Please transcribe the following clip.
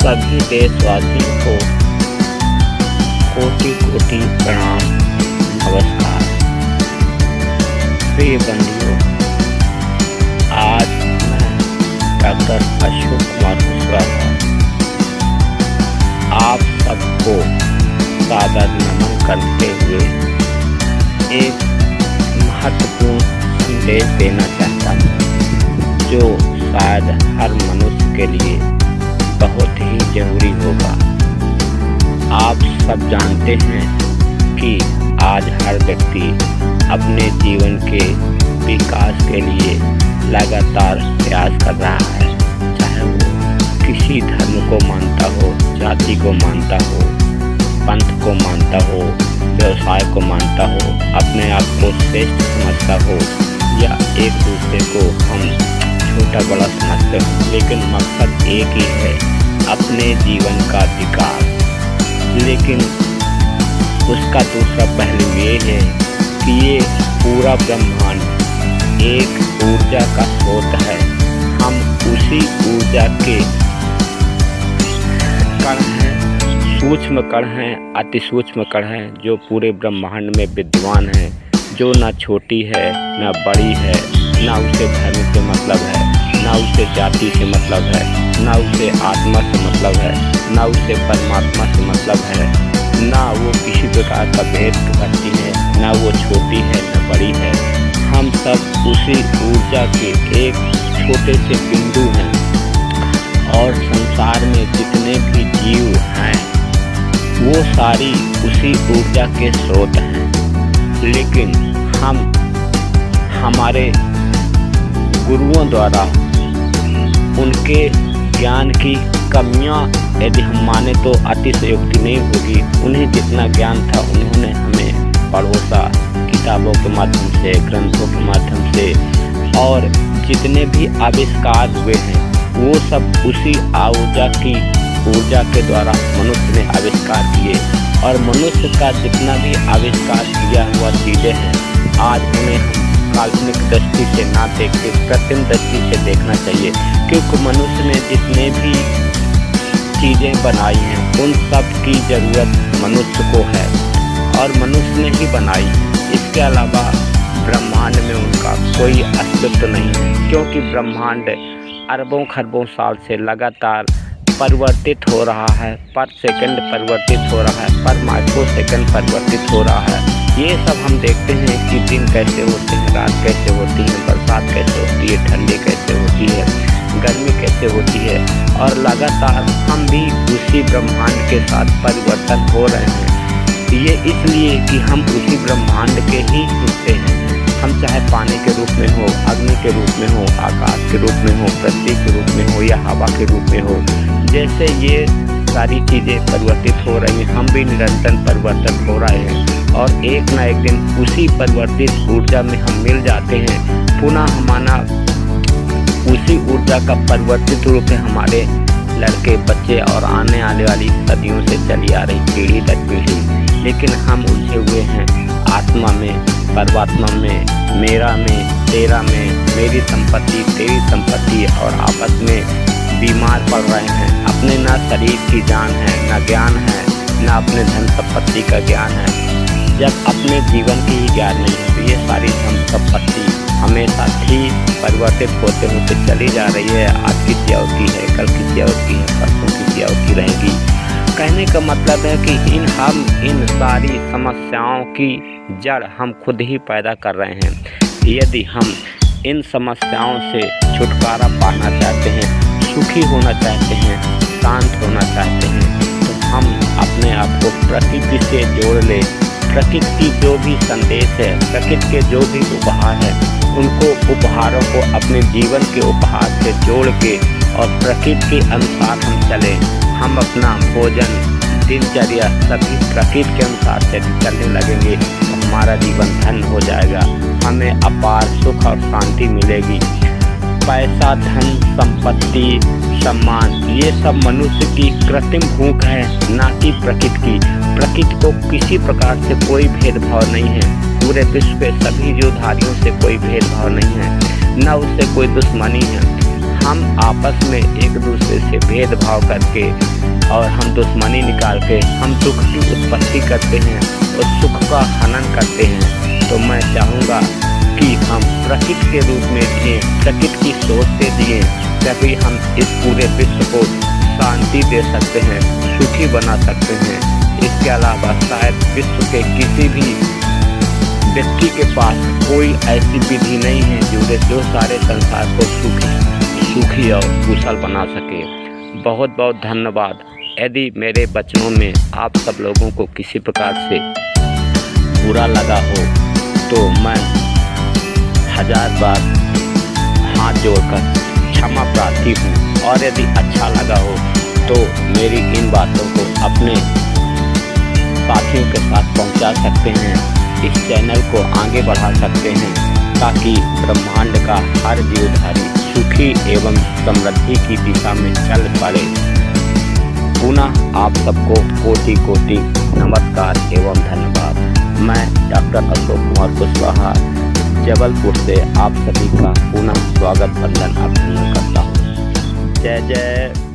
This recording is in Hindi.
सभी देशवासियों को कोटि कोटि प्रणाम, नमस्कार। प्रिय बंधुओं, आज मैं डॉक्टर अशोक कुमार कुशवाहा आप सबको सादर नमन करते हुए एक महत्वपूर्ण संदेश देना चाहता हूँ, जो शायद हर मनुष्य के लिए बहुत ही जरूरी होगा। आप सब जानते हैं कि आज हर व्यक्ति अपने जीवन के विकास के लिए लगातार प्रयास कर रहा है, चाहे वो किसी धर्म को मानता हो, जाति को मानता हो, पंथ को मानता हो, व्यवसाय को मानता हो, अपने आप को श्रेष्ठ समझता हो या एक दूसरे को हम छोटा बड़ा समझते हो, लेकिन मकसद एक ही है, अपने जीवन का विकास। लेकिन उसका दूसरा पहलू ये है कि ये पूरा ब्रह्मांड एक ऊर्जा का स्रोत है। हम उसी ऊर्जा के कण हैं, सूक्ष्म कण हैं, अति सूक्ष्म कण हैं, जो पूरे ब्रह्मांड में विद्यमान है, जो ना छोटी है ना बड़ी है, ना उसे धर्म से मतलब है, ना उसे जाति से मतलब है, ना उसे आत्मा से मतलब है, ना उसे परमात्मा से मतलब है, ना वो किसी प्रकार का भेद करती है, ना वो छोटी है ना बड़ी है। हम सब उसी ऊर्जा के एक छोटे से बिंदु हैं और संसार में जितने भी जीव हैं वो सारी उसी ऊर्जा के स्रोत हैं। लेकिन हम हमारे गुरुओं द्वारा उनके ज्ञान की कमियां यदि हम माने तो अतिशयोक्ति नहीं होगी। उन्हें जितना ज्ञान था उन्होंने हमें पढ़ोसा, किताबों के माध्यम से, ग्रंथों के माध्यम से, और जितने भी आविष्कार हुए हैं वो सब उसी ऊर्जा के द्वारा मनुष्य ने आविष्कार किए। और मनुष्य का जितना भी आविष्कार किया हुआ चीज़ें हैं, आज उन्हें हम काल्पनिक दृष्टि से ना देख के कृत्रिम दृष्टि से देखना चाहिए, क्योंकि मनुष्य ने जितने भी चीज़ें बनाई हैं उन सब की ज़रूरत मनुष्य को है और मनुष्य ने ही बनाई है। इसके अलावा ब्रह्मांड में उनका कोई अस्तित्व नहीं है, क्योंकि ब्रह्मांड अरबों खरबों साल से लगातार परिवर्तित हो रहा है, पर सेकंड परिवर्तित हो रहा है, पर माइक्रो सेकंड परिवर्तित हो रहा है। ये सब हम देखते हैं कि दिन कैसे होते हैं, रात कैसे होती है, बरसात कैसे होती है, ठंडी कैसे होती है, गर्मी कैसे होती है, और लगातार हम भी उसी ब्रह्मांड के साथ परिवर्तन हो रहे हैं। ये इसलिए कि हम उसी ब्रह्मांड के ही हिस्से हैं। हम चाहे पानी के रूप में हो, अग्नि के रूप में हो, आकाश के रूप में हो, पृथ्वी के रूप में हो या हवा के रूप में हो, जैसे ये सारी चीज़ें परिवर्तित हो रही हैं, हम भी निरंतर परिवर्तन हो रहे हैं और एक ना एक दिन उसी परिवर्तित ऊर्जा में हम मिल जाते हैं। पुनः हमारा उसी ऊर्जा का परिवर्तित रूप है हमारे लड़के, बच्चे और आने वाली सदियों से चली आ रही पीढ़ी दर पीढ़ी। लेकिन हम उलझे हुए हैं आत्मा में, परमात्मा में, मेरा में, तेरा में, मेरी संपत्ति, तेरी संपत्ति, और आपस में बीमार पड़ रहे हैं। अपने ना शरीर की जान है, ना ज्ञान है, ना अपने धन संपत्ति का ज्ञान है। जब अपने जीवन की ही ज्ञान नहीं है तो ये सारी धन संपत्ति हमेशा ही परिवर्तित होते होते चली जा रही है। आज किसी और की है, कल किसी और की है, परसों किसी और की रहेगी। कहने का मतलब है कि हम इन सारी समस्याओं की जड़ हम खुद ही पैदा कर रहे हैं। यदि हम इन समस्याओं से छुटकारा पाना चाहते हैं, सुखी होना चाहते हैं, शांत होना चाहते हैं, तो हम अपने आप को प्रकृति से जोड़ ले। प्रकृति की जो भी संदेश है, प्रकृति के जो भी उपहार है, उनको उपहारों को अपने जीवन के उपहार से जोड़ के और प्रकृति के अनुसार हम चले। हम अपना भोजन, दिनचर्या सभी प्रकृति के अनुसार से चलने लगेंगे तो हमारा जीवन धन्य हो जाएगा। हमें अपार सुख और शांति मिलेगी। पैसा, धन, संपत्ति, सम्मान, ये सब मनुष्य की कृत्रिम भूख है, ना कि प्रकृति की। प्रकृति को किसी प्रकार से कोई भेदभाव नहीं है। पूरे विश्व के सभी जीवधारियों से कोई भेदभाव नहीं है, न उससे कोई दुश्मनी है। हम आपस में एक दूसरे से भेदभाव करके और हम दुश्मनी निकाल के हम सुख की उत्पत्ति करते हैं और सुख का हनन करते हैं। तो मैं चाहूँगा कि हम प्रकृति के रूप में जिएं, प्रकृति की सोच से जिएं, तभी हम इस पूरे विश्व को शांति दे सकते हैं, सुखी बना सकते हैं। इसके अलावा शायद विश्व के किसी भी व्यक्ति के पास कोई ऐसी विधि नहीं है जो सारे संसार को सुखी और कुशल बना सके। बहुत बहुत धन्यवाद। यदि मेरे वचनों में आप सब लोगों को किसी प्रकार से बुरा लगा हो तो मैं 1000 बार हाथ जोड़कर क्षमा प्रार्थी हूँ, और यदि अच्छा लगा हो तो मेरी इन बातों को अपने साथियों के साथ पहुँचा सकते हैं, इस चैनल को आगे बढ़ा सकते हैं, ताकि ब्रह्मांड का हर जीवधारी सुखी एवं समृद्धि की दिशा में चल पड़े। पुनः आप सबको कोटि कोटि नमस्कार एवं धन्यवाद। मैं डॉक्टर अशोक कुमार कुशवाहा जबलपुर से आप सभी का पुनः स्वागत वंदन अभिनंदन करता हूँ। जय जय